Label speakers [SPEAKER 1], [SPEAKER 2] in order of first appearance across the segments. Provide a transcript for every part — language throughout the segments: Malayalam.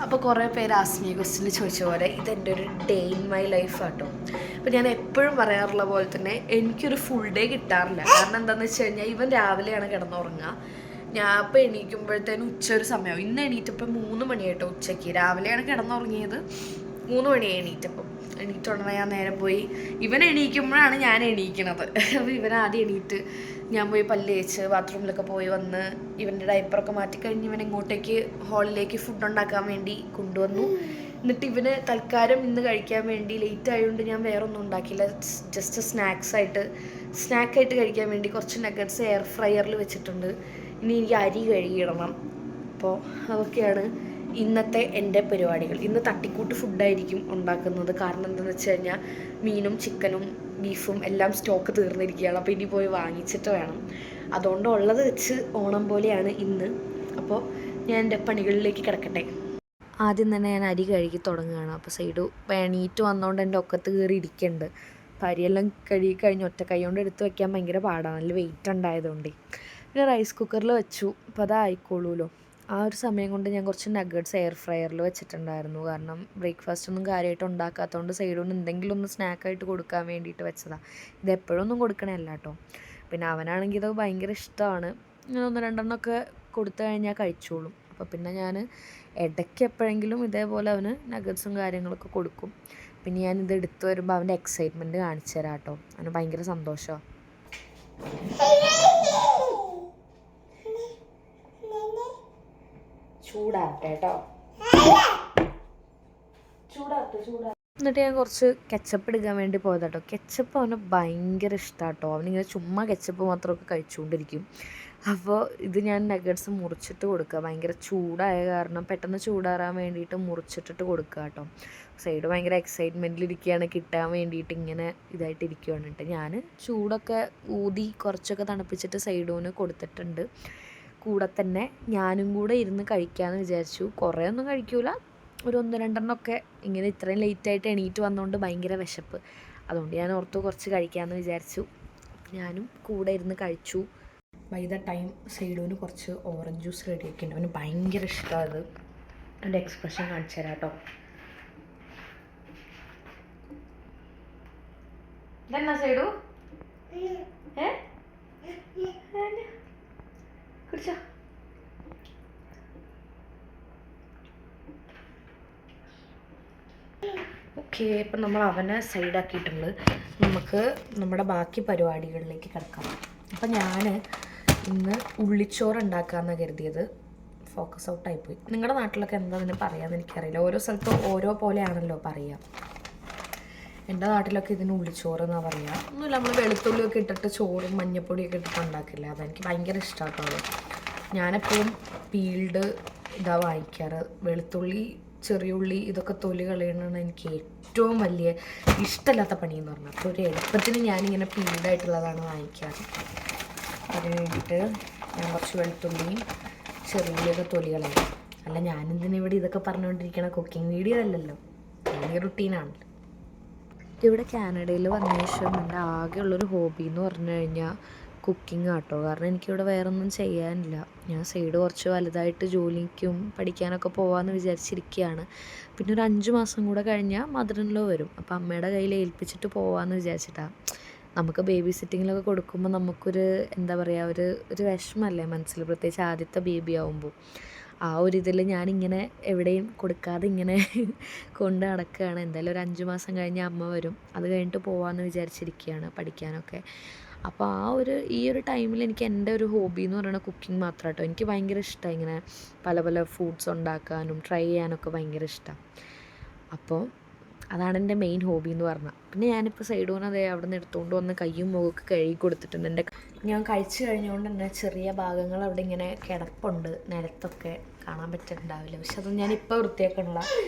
[SPEAKER 1] അപ്പോൾ കുറേ പേര് ആസ്മി ക്വസ്റ്റിൽ ചോദിച്ച പോലെ ഇതെൻ്റെ ഒരു ഡേ ഇൻ മൈ ലൈഫ് ആട്ടോ. അപ്പോൾ ഞാൻ എപ്പോഴും പറയാറുള്ള പോലെ തന്നെ എനിക്കൊരു ഫുൾ ഡേ കിട്ടാറില്ല. കാരണം എന്താണെന്ന് വെച്ച് കഴിഞ്ഞാൽ ഇവൻ രാവിലെയാണ് കിടന്നുറങ്ങുക. ഞാൻ ഇപ്പോൾ എണീക്കുമ്പോഴത്തേനും ഉച്ച ഒരു സമയമാവും. ഇന്ന് എണീറ്റപ്പോൾ 3 മണിയായിട്ടോ ഉച്ചയ്ക്ക്. രാവിലെയാണ് കിടന്നുറങ്ങിയത്, 3 മണിയായി എണീറ്റപ്പം. എണീറ്റുടനെ ഞാൻ നേരെ പോയി, ഇവൻ എണീക്കുമ്പോഴാണ് ഞാൻ എണീക്കണത്. അപ്പോൾ ഇവൻ ആദ്യം എണീറ്റ് ഞാൻ പോയി പല്ല് തേച്ച് ബാത്റൂമിലൊക്കെ പോയി വന്ന് ഇവൻ്റെ ഡയപ്പറൊക്കെ മാറ്റിക്കഴിഞ്ഞ് ഇവൻ ഇങ്ങോട്ടേക്ക് ഹാളിലേക്ക് ഫുഡ് ഉണ്ടാക്കാൻ വേണ്ടി കൊണ്ടുവന്നു. എന്നിട്ട് ഇവന് തൽക്കാലം ഇന്ന് കഴിക്കാൻ വേണ്ടി ലേറ്റ് ആയതുകൊണ്ട് ഞാൻ വേറെ ഒന്നും ഉണ്ടാക്കിയില്ല. ജസ്റ്റ് സ്നാക്കായിട്ട് കഴിക്കാൻ വേണ്ടി കുറച്ച് നഗറ്റ്സ് എയർ ഫ്രയറിൽ വെച്ചിട്ടുണ്ട്. ഇനി എനിക്ക് അരി കഴുകിയിടണം. അപ്പോൾ അതൊക്കെയാണ് ഇന്നത്തെ എൻ്റെ പരിപാടികൾ. ഇന്ന് തട്ടിക്കൂട്ട് ഫുഡായിരിക്കും ഉണ്ടാക്കുന്നത്. കാരണം എന്താണെന്ന് വെച്ച് കഴിഞ്ഞാൽ മീനും ചിക്കനും ബീഫും എല്ലാം സ്റ്റോക്ക് തീർന്നിരിക്കുകയാണ്. അപ്പോൾ ഇനി പോയി വാങ്ങിച്ചിട്ട് വേണം. അതുകൊണ്ട് ഉള്ളത് വെച്ച് ഓണം പോലെയാണ് ഇന്ന്. അപ്പോൾ ഞാൻ എൻ്റെ പണികളിലേക്ക് കിടക്കട്ടെ. ആദ്യം തന്നെ ഞാൻ അരി കഴുകി തുടങ്ങുകയാണ്. അപ്പോൾ സൈഡ് എണീറ്റ് വന്നതുകൊണ്ട് എൻ്റെ ഒക്കത്ത് കയറി ഇരിക്കുന്നുണ്ട്. അപ്പോൾ അരിയെല്ലാം കഴുകി കഴിഞ്ഞ് ഒറ്റ കൈ കൊണ്ട് എടുത്ത് വയ്ക്കാൻ ഭയങ്കര പാടാണ്, നല്ല വെയിറ്റ് ഉണ്ടായതുകൊണ്ട്. പിന്നെ റൈസ് കുക്കറിൽ വെച്ചു. അപ്പോൾ അതായിക്കോളൂല്ലോ. ആ ഒരു സമയം കൊണ്ട് ഞാൻ കുറച്ച് നഗറ്റ്സ് എയർ ഫ്രയറിൽ വെച്ചിട്ടുണ്ടായിരുന്നു. കാരണം ബ്രേക്ക്ഫാസ്റ്റ് ഒന്നും കാര്യമായിട്ട് ഉണ്ടാക്കാത്തതുകൊണ്ട് സൈഡൊന്നും എന്തെങ്കിലും ഒന്ന് സ്നാക്കായിട്ട് കൊടുക്കാൻ വേണ്ടിയിട്ട് വെച്ചതാണ്. ഇത് എപ്പോഴൊന്നും കൊടുക്കണമല്ല കേട്ടോ. പിന്നെ അവനാണെങ്കിൽ ഇത് ഭയങ്കര ഇഷ്ടമാണ്. ഞാൻ 1-2 കൊടുത്തു കഴിഞ്ഞാൽ കഴിച്ചോളും. അപ്പോൾ പിന്നെ ഞാൻ ഇടയ്ക്ക് എപ്പോഴെങ്കിലും ഇതേപോലെ അവന് നഗറ്റ്സും കാര്യങ്ങളൊക്കെ കൊടുക്കും. പിന്നെ ഞാനിത് എടുത്തു വരുമ്പോൾ അവൻ്റെ എക്സൈറ്റ്മെൻറ്റ് കാണിച്ചു തരാം കേട്ടോ. അവന് ഭയങ്കര സന്തോഷമാണ്. ചൂടാട്ടെ കേട്ടോ, എന്നിട്ട് ഞാൻ കുറച്ച് കെച്ചപ്പ് എടുക്കാൻ വേണ്ടി പോയത് കേട്ടോ. കെച്ചപ്പ് അവന് ഭയങ്കര ഇഷ്ടമാണ് കേട്ടോ. അവനിങ്ങനെ ചുമ്മാ കെച്ചപ്പ് മാത്രമൊക്കെ കഴിച്ചുകൊണ്ടിരിക്കും. അപ്പോൾ ഇത് ഞാൻ നഗറ്റ്സ് മുറിച്ചിട്ട് കൊടുക്കുക. ഭയങ്കര ചൂടായ കാരണം പെട്ടെന്ന് ചൂടാറാൻ വേണ്ടിയിട്ട് മുറിച്ചിട്ടിട്ട് കൊടുക്കുക കേട്ടോ. സൈഡ് ഭയങ്കര എക്സൈറ്റ്മെൻറ്റിലിരിക്കുകയാണ്, കിട്ടാൻ വേണ്ടിയിട്ട് ഇങ്ങനെ ഇതായിട്ട് ഇരിക്കുകയാണ് കേട്ടോ. ഞാൻ ചൂടൊക്കെ ഊതി കുറച്ചൊക്കെ തണുപ്പിച്ചിട്ട് സൈഡൂന് കൊടുത്തിട്ടുണ്ട്. കൂടെ തന്നെ ഞാനും കൂടെ ഇരുന്ന് കഴിക്കാമെന്ന് വിചാരിച്ചു. കുറേ ഒന്നും കഴിക്കൂല, ഒരു 1-2 ഇങ്ങനെ ഇത്രയും ലേറ്റായിട്ട് എണീറ്റ് വന്നതുകൊണ്ട് ഭയങ്കര വിശപ്പ്. അതുകൊണ്ട് ഞാൻ ഓർത്തു കുറച്ച് കഴിക്കാമെന്ന് വിചാരിച്ചു. ഞാനും കൂടെ ഇരുന്ന് കഴിച്ചു. ബൈ ദ ടൈം സൈഡൂന് കുറച്ച് ഓറഞ്ച് ജ്യൂസ് റെഡിയാക്കിയിട്ടുണ്ട്. അവന് ഭയങ്കര ഇഷ്ടമാണ് അത്. എൻ്റെ എക്സ്പ്രഷൻ കാണിച്ചു തരാം കേട്ടോ. ഇതെന്നാ സൈഡു? കുടിച്ചോ. ഓക്കെ, ഇപ്പം നമ്മൾ അവനെ സൈഡാക്കിയിട്ടുണ്ട്. നമുക്ക് നമ്മുടെ ബാക്കി പരിപാടികളിലേക്ക് കിടക്കാം. അപ്പം ഞാൻ ഇന്ന് ഉള്ളിച്ചോറ് ഉണ്ടാക്കാമെന്നാണ് കരുതിയത്. ഫോക്കസ് ഔട്ടായിപ്പോയി. നിങ്ങളുടെ നാട്ടിലൊക്കെ എന്താ അതിന് പറയാമെന്ന് എനിക്കറിയില്ല. ഓരോ സ്ഥലത്തും ഓരോ പോലെയാണല്ലോ പറയുക. എൻ്റെ നാട്ടിലൊക്കെ ഇതിന് ഉള്ളിച്ചോറ് എന്നാണ് പറയുക. ഒന്നുമില്ല, നമ്മൾ വെളുത്തുള്ളിയൊക്കെ ഇട്ടിട്ട് ചോറും മഞ്ഞപ്പൊടിയൊക്കെ ഇട്ടിട്ട് ഉണ്ടാക്കില്ല. അതെനിക്ക് ഭയങ്കര ഇഷ്ടമാട്ടോ. ഞാനെപ്പോഴും പീൽഡ് ഇതാ വാങ്ങിക്കാറ്. വെളുത്തുള്ളി, ചെറിയുള്ളി ഇതൊക്കെ തൊലി കളയണതാണ് എനിക്ക് ഏറ്റവും വലിയ ഇഷ്ടമില്ലാത്ത പണിയെന്ന് പറഞ്ഞാൽ. അപ്പോൾ ഒരു എളുപ്പത്തിന് ഞാനിങ്ങനെ പീൽഡായിട്ടുള്ളതാണ് വാങ്ങിക്കാറ്. അതിന് വേണ്ടിയിട്ട് ഞാൻ കുറച്ച് വെളുത്തുള്ളിയും ചെറിയുള്ളിയൊക്കെ തൊലി കളയും. അല്ല, ഞാനെന്തിനാ ഇവിടെ ഇതൊക്കെ പറഞ്ഞുകൊണ്ടിരിക്കണ? കുക്കിംഗ് വീഡിയോ അല്ലല്ലോ, ഈ റുട്ടീനാണല്ലോ. ഇവിടെ കാനഡയിൽ വന്ന ശേഷം എൻ്റെ ആകെയുള്ളൊരു ഹോബി എന്ന് പറഞ്ഞു കഴിഞ്ഞാൽ കുക്കിംഗ് ആട്ടോ. കാരണം എനിക്കിവിടെ വേറെ ഒന്നും ചെയ്യാനില്ല. ഞാൻ സൈഡ് കുറച്ച് വലുതായിട്ട് ജോലിക്കും പഠിക്കാനൊക്കെ പോകാമെന്ന് വിചാരിച്ചിരിക്കുകയാണ്. പിന്നെ ഒരു 5 മാസം കൂടെ കഴിഞ്ഞാൽ മദർ ഇൻ ലോ വരും. അപ്പോൾ അമ്മയുടെ കയ്യിൽ ഏൽപ്പിച്ചിട്ട് പോകാമെന്ന് വിചാരിച്ചിട്ടാണ്. നമുക്ക് ബേബി സിറ്റിങ്ങിലൊക്കെ കൊടുക്കുമ്പോൾ നമുക്കൊരു എന്താ പറയുക, ഒരു വിഷമമല്ലേ മനസ്സിൽ, പ്രത്യേകിച്ച് ആദ്യത്തെ ബേബി ആവുമ്പോൾ. ആ ഒരു ഇതിൽ ഞാനിങ്ങനെ എവിടെയും കൊടുക്കാതെ ഇങ്ങനെ കൊണ്ട് നടക്കുകയാണ്. എന്തായാലും ഒരു 5 മാസം കഴിഞ്ഞ് അമ്മ വരും. അത് കഴിഞ്ഞിട്ട് പോകാമെന്ന് വിചാരിച്ചിരിക്കുകയാണ് പഠിക്കാനൊക്കെ. അപ്പോൾ ഈ ഒരു ടൈമിൽ എനിക്ക് എൻ്റെ ഒരു ഹോബി എന്ന് പറയുന്നത് കുക്കിംഗ് മാത്രം കേട്ടോ. എനിക്ക് ഭയങ്കര ഇഷ്ടമാണ് ഇങ്ങനെ പല പല ഫുഡ്സ് ഉണ്ടാക്കാനും ട്രൈ ചെയ്യാനൊക്കെ ഭയങ്കര ഇഷ്ടമാണ്. അപ്പോൾ അതാണ് എൻ്റെ മെയിൻ ഹോബി എന്ന് പറഞ്ഞാൽ. പിന്നെ ഞാനിപ്പോൾ സൈഡൂന്ന് അതേ അവിടെ നിന്ന് എടുത്തുകൊണ്ട് വന്ന് കയ്യും മുഖമൊക്കെ കഴുകി കൊടുത്തിട്ടുണ്ട്. ഞാൻ കഴിച്ചു കഴിഞ്ഞുകൊണ്ട് തന്നെ ചെറിയ ഭാഗങ്ങൾ അവിടെ ഇങ്ങനെ കിടപ്പുണ്ട്, നിലത്തൊക്കെ കാണാൻ പറ്റുന്നുണ്ടാവില്ല. പക്ഷെ അതൊന്നും ഞാനിപ്പോൾ വൃത്തിയാക്കണില്ല.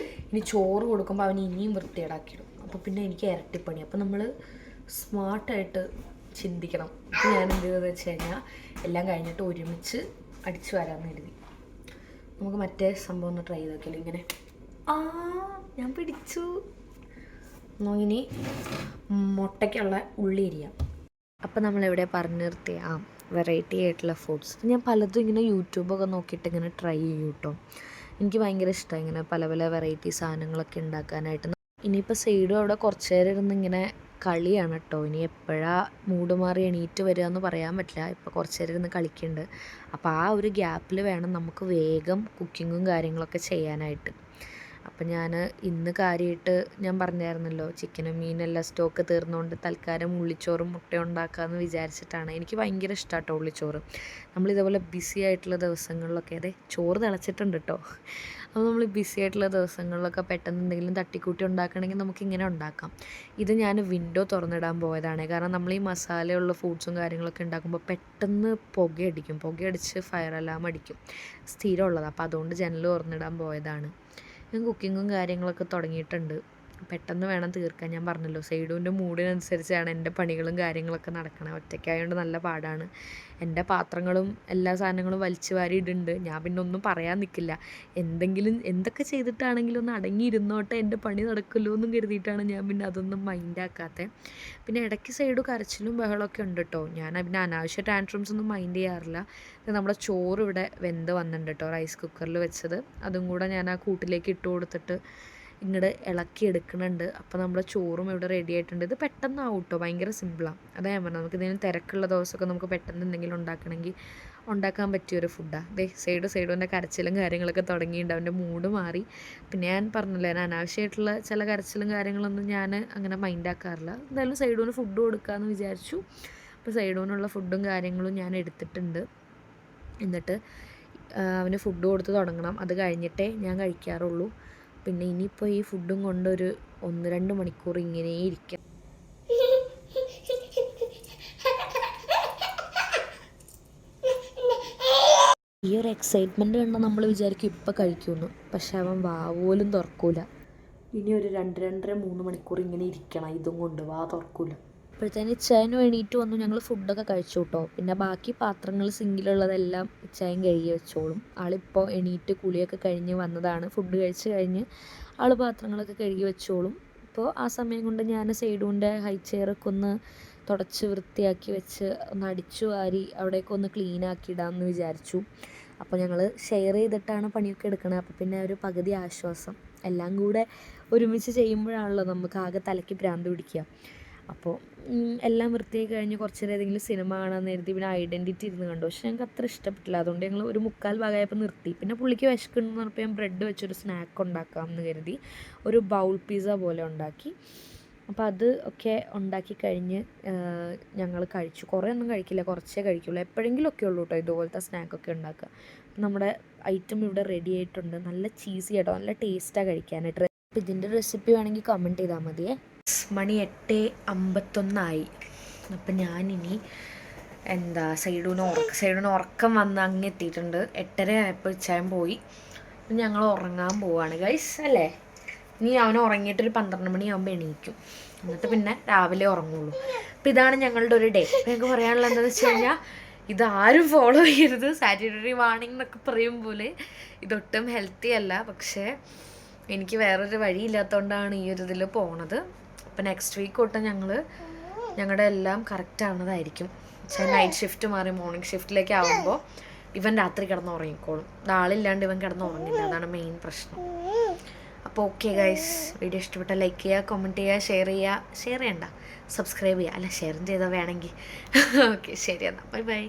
[SPEAKER 1] ഇനി ചോറ് കൊടുക്കുമ്പോൾ അവന് ഇനിയും വൃത്തിയേടാക്കിയിടും. അപ്പോൾ പിന്നെ എനിക്ക് ഇരട്ടിപ്പണി. അപ്പോൾ നമ്മൾ സ്മാർട്ടായിട്ട് ചിന്തിക്കണം. അപ്പോൾ ഞാൻ എന്ത് ചെയ്തതെന്ന് വെച്ച് കഴിഞ്ഞാൽ എല്ലാം കഴിഞ്ഞിട്ട് ഒരുമിച്ച് അടിച്ചു വരാമെന്ന് കരുതി. നമുക്ക് മറ്റേ സംഭവം ഒന്ന് ട്രൈ ചെയ്തോക്കിയാലോ. ഇങ്ങനെ ഞാൻ പിടിച്ചു. ഇനി മുട്ടയ്ക്കുള്ള ഉള്ളി അരിയാം. അപ്പോൾ നമ്മളെവിടെ പറഞ്ഞു നിർത്തിയ വെറൈറ്റി ആയിട്ടുള്ള ഫുഡ്സ് ഞാൻ പലതും ഇങ്ങനെ യൂട്യൂബൊക്കെ നോക്കിയിട്ട് ഇങ്ങനെ ട്രൈ ചെയ്യും കേട്ടോ. എനിക്ക് ഭയങ്കര ഇഷ്ടമാണ് ഇങ്ങനെ പല പല വെറൈറ്റി സാധനങ്ങളൊക്കെ ഉണ്ടാക്കാനായിട്ട്. ഇനിയിപ്പോൾ സൈഡും അവിടെ കുറച്ച് നേരം ഇരുന്ന് ഇങ്ങനെ കളിയാണ് കേട്ടോ. ഇനി എപ്പോഴാണ് മൂഡ് മാറി എണീറ്റ് വരിക എന്ന് പറയാൻ പറ്റില്ല. ഇപ്പോൾ കുറച്ച് നേരം ഇരുന്ന് കളിക്കുന്നുണ്ട്. അപ്പോൾ ആ ഒരു ഗ്യാപ്പിൽ വേണം നമുക്ക് വേഗം കുക്കിങ്ങും കാര്യങ്ങളൊക്കെ ചെയ്യാനായിട്ട്. അപ്പം ഞാൻ ഇന്ന് കാര്യമായിട്ട് ഞാൻ പറഞ്ഞായിരുന്നല്ലോ, ചിക്കനും മീനെല്ലാം സ്റ്റോക്ക് തീർന്നുകൊണ്ട് തൽക്കാലം ഉള്ളിച്ചോറും മുട്ട ഉണ്ടാക്കാമെന്ന് വിചാരിച്ചിട്ടാണ്. എനിക്ക് ഭയങ്കര ഇഷ്ടമാണ് കേട്ടോ ഉള്ളിച്ചോറ്. നമ്മളിതേപോലെ ബിസി ആയിട്ടുള്ള ദിവസങ്ങളിലൊക്കെ അതെ ചോറ് തിളച്ചിട്ടുണ്ട് കേട്ടോ. അപ്പോൾ നമ്മൾ ബിസി ആയിട്ടുള്ള ദിവസങ്ങളിലൊക്കെ പെട്ടെന്ന് എന്തെങ്കിലും തട്ടിക്കൂട്ടി ഉണ്ടാക്കണമെങ്കിൽ നമുക്കിങ്ങനെ ഉണ്ടാക്കാം. ഇത് ഞാൻ വിൻഡോ തുറന്നിടാൻ പോയതാണ്. കാരണം നമ്മൾ ഈ മസാലയുള്ള ഫ്രൂട്ട്സും കാര്യങ്ങളൊക്കെ ഉണ്ടാക്കുമ്പോൾ പെട്ടെന്ന് പുകയടിച്ച് ഫയർ അലാം അടിക്കും, സ്ഥിരമുള്ളത്. അപ്പോൾ അതുകൊണ്ട് ജനൽ തുറന്നിടാൻ പോയതാണ്. ഞാൻ കുക്കിങ്ങും കാര്യങ്ങളൊക്കെ തുടങ്ങിയിട്ടുണ്ട്. പെട്ടെന്ന് വേണം തീർക്കാൻ. ഞാൻ പറഞ്ഞല്ലോ, സൈഡുവിൻ്റെ മൂഡിനനുസരിച്ചാണ് എൻ്റെ പണികളും കാര്യങ്ങളൊക്കെ നടക്കണം. ഒറ്റയ്ക്കായതുകൊണ്ട് നല്ല പാടാണ്. എൻ്റെ പാത്രങ്ങളും എല്ലാ സാധനങ്ങളും വലിച്ചു വാരി ഇടുന്നുണ്ട്. ഞാൻ പിന്നെ ഒന്നും പറയാൻ നിൽക്കില്ല. എന്തൊക്കെ ചെയ്തിട്ടാണെങ്കിലും ഒന്ന് അടങ്ങിയിരുന്നോട്ടെ, എൻ്റെ പണി നടക്കുമല്ലോ എന്നും കരുതിയിട്ടാണ് ഞാൻ പിന്നെ അതൊന്നും മൈൻഡാക്കാത്തത്. പിന്നെ ഇടയ്ക്ക് സൈഡ് കരച്ചിലും ബഹളമൊക്കെ ഉണ്ട് കേട്ടോ. ഞാൻ പിന്നെ അനാവശ്യ ടാൻട്രംസ് ഒന്നും മൈൻഡ് ചെയ്യാറില്ല. നമ്മുടെ ചോറ് ഇവിടെ വെന്ത് വന്നിട്ടുണ്ട് കേട്ടോ, റൈസ് കുക്കറിൽ വെച്ചത്. അതും കൂടെ ഞാൻ ആ കൂട്ടിലേക്ക് ഇട്ട് കൊടുത്തിട്ട് ഇങ്ങോട്ട് ഇളക്കി എടുക്കുന്നുണ്ട്. അപ്പോൾ നമ്മുടെ ചോറും ഇവിടെ റെഡി ആയിട്ടുണ്ട്. ഇത് പെട്ടെന്നാവും കേട്ടോ, ഭയങ്കര സിമ്പിളാണ്. അതാ ഞാൻ പറഞ്ഞത്, നമുക്ക് എന്തെങ്കിലും തിരക്കുള്ള ദിവസമൊക്കെ നമുക്ക് പെട്ടെന്ന് എന്തെങ്കിലും ഉണ്ടാക്കണമെങ്കിൽ ഉണ്ടാക്കാൻ പറ്റിയൊരു ഫുഡാണ്. സൈഡുവിൻ്റെ കരച്ചിലും കാര്യങ്ങളൊക്കെ തുടങ്ങിയിട്ടുണ്ട്. അവൻ്റെ മൂഡ് മാറി. പിന്നെ ഞാൻ പറഞ്ഞില്ലേ, ഞാൻ അനാവശ്യമായിട്ടുള്ള ചില കരച്ചിലും കാര്യങ്ങളൊന്നും ഞാൻ അങ്ങനെ മൈൻഡാക്കാറില്ല. എന്തായാലും സൈഡുവിന് ഫുഡ് കൊടുക്കാമെന്ന് വിചാരിച്ചു. അപ്പോൾ സൈഡുവിനുള്ള ഫുഡും കാര്യങ്ങളും ഞാൻ എടുത്തിട്ടുണ്ട്. എന്നിട്ട് അവന് ഫുഡ് കൊടുത്ത് തുടങ്ങണം. അത് കഴിഞ്ഞിട്ടേ ഞാൻ കഴിക്കാറുള്ളൂ. പിന്നെ ഇനിയിപ്പോൾ ഈ ഫുഡും കൊണ്ടൊരു 1-2 മണിക്കൂർ ഇങ്ങനെ ഇരിക്കും. ഈ ഒരു എക്സൈറ്റ്മെൻറ്റ് കണ്ടാൽ നമ്മൾ വിചാരിക്കും ഇപ്പം കഴിക്കുമെന്ന്. പക്ഷെ അവൻ പോലും തുറക്കൂല. ഇനി ഒരു 2-2.5-3 മണിക്കൂർ ഇങ്ങനെ ഇരിക്കണം ഇതും കൊണ്ട്, തുറക്കൂല. അപ്പോഴത്തേന് ഇച്ചായനും എണീറ്റ് വന്നു. ഞങ്ങൾ ഫുഡൊക്കെ കഴിച്ചു കേട്ടോ. പിന്നെ ബാക്കി പാത്രങ്ങൾ സിങ്കിലുള്ളതെല്ലാം ഇച്ചായൻ കഴുകി വെച്ചോളും. ആളിപ്പോൾ എണീറ്റ് കുളിയൊക്കെ കഴിഞ്ഞ് വന്നതാണ്. ഫുഡ് കഴിച്ച് കഴിഞ്ഞ് ആൾ പാത്രങ്ങളൊക്കെ കഴുകി വെച്ചോളും. ഇപ്പോൾ ആ സമയം കൊണ്ട് ഞാൻ സൈഡുവിൻ്റെ ഹൈ ചെയറൊക്കെ ഒന്ന് തുടച്ച് വൃത്തിയാക്കി വെച്ച് ഒന്ന് അടിച്ചു വാരി അവിടേക്ക് ഒന്ന് ക്ലീനാക്കി ഇടാമെന്ന് വിചാരിച്ചു. അപ്പോൾ ഞങ്ങൾ ഷെയർ ചെയ്തിട്ടാണ് പണിയൊക്കെ എടുക്കണത്. അപ്പോൾ പിന്നെ ഒരു പകുതി ആശ്വാസം. എല്ലാം കൂടെ ഒരുമിച്ച് ചെയ്യുമ്പോഴാണല്ലോ നമുക്ക് ആകെ തലയ്ക്ക് ഭ്രാന്ത് പിടിക്കുക. അപ്പോൾ എല്ലാം വൃത്തിയായി കഴിഞ്ഞ് കുറച്ച് നേരം ഏതെങ്കിലും സിനിമ കാണാമെന്ന് കരുതി. പിന്നെ ഐഡൻറ്റിറ്റി ഇരുന്ന് കണ്ടു. പക്ഷെ ഞങ്ങൾക്ക് അത്ര ഇഷ്ടപ്പെട്ടില്ല. അതുകൊണ്ട് ഞങ്ങൾ ഒരു 3/4 ഭാഗമായപ്പോൾ നിർത്തി. പിന്നെ പുള്ളിക്ക് വിശക്കുണ്ടെന്ന് പറഞ്ഞപ്പോൾ ഞാൻ ബ്രെഡ് വെച്ചൊരു സ്നാക്ക് ഉണ്ടാക്കാമെന്ന് കരുതി ഒരു ബൗൾ പിസ്സ പോലെ ഉണ്ടാക്കി. അപ്പോൾ അത് ഒക്കെ ഉണ്ടാക്കി കഴിഞ്ഞ് ഞങ്ങൾ കഴിച്ചു. കുറേ ഒന്നും കഴിക്കില്ല, കുറച്ചേ കഴിക്കുള്ളൂ. എപ്പോഴെങ്കിലുമൊക്കെ ഉള്ളൂ കേട്ടോ ഇതുപോലത്തെ സ്നാക്കൊക്കെ ഉണ്ടാക്കുക. നമ്മുടെ ഐറ്റം ഇവിടെ റെഡി ആയിട്ടുണ്ട്. നല്ല ചീസി കേട്ടോ, നല്ല ടേസ്റ്റാണ് കഴിക്കാനായിട്ട്. അപ്പോൾ ഇതിൻ്റെ റെസിപ്പി വേണമെങ്കിൽ കമൻറ്റ് ചെയ്താൽ മതിയേ. മണി 8:51 അപ്പം ഞാനിനി സൈഡുവിന് ഉറക്കം വന്ന് അങ്ങ് എത്തിയിട്ടുണ്ട്. 8:30 ആയപ്പോൾ ഇച്ചായം പോയി. അപ്പം ഞങ്ങൾ ഉറങ്ങാൻ പോവാണ് ഗൈസ്, അല്ലേ? ഇനി അവൻ ഉറങ്ങിയിട്ടൊരു 12 മണിയാകുമ്പോൾ എണീക്കും. എന്നിട്ട് പിന്നെ രാവിലെ ഉറങ്ങുള്ളൂ. അപ്പം ഇതാണ് ഞങ്ങളുടെ ഒരു ഡേ. അപ്പം ഞങ്ങൾക്ക് പറയാനുള്ളത് എന്താണെന്ന് വെച്ച് കഴിഞ്ഞാൽ, ഇതാരും ഫോളോ ചെയ്യരുത്. സാറ്റർഡേ വാർണിംഗ് എന്നൊക്കെ പറയും പോലെ ഇതൊട്ടും ഹെൽത്തി അല്ല. പക്ഷേ എനിക്ക് വേറൊരു വഴിയില്ലാത്തതുകൊണ്ടാണ് ഈ ഒരു ഇതിൽ പോണത്. അപ്പോൾ നെക്സ്റ്റ് വീക്ക് തൊട്ട് ഞങ്ങളുടെ എല്ലാം കറക്റ്റ് ആവുന്നതായിരിക്കും. നൈറ്റ് ഷിഫ്റ്റ് മാറി മോർണിംഗ് ഷിഫ്റ്റിലേക്ക് ആകുമ്പോൾ ഇവൻ രാത്രി കിടന്ന് ഉറങ്ങിക്കോളും. ആളില്ലാണ്ട് ഇവൻ കിടന്ന് ഉറങ്ങില്ല, അതാണ് മെയിൻ പ്രശ്നം. അപ്പോൾ ഓക്കെ ഗൈസ്, വീഡിയോ ഇഷ്ടപ്പെട്ടാൽ ലൈക്ക് ചെയ്യുക, കമൻറ്റ് ചെയ്യുക, ഷെയർ ചെയ്യണ്ട, സബ്സ്ക്രൈബ് ചെയ്യുക. അല്ല, ഷെയറും ചെയ്താൽ വേണമെങ്കിൽ. ഓക്കെ, ശരി എന്നാൽ ബൈ.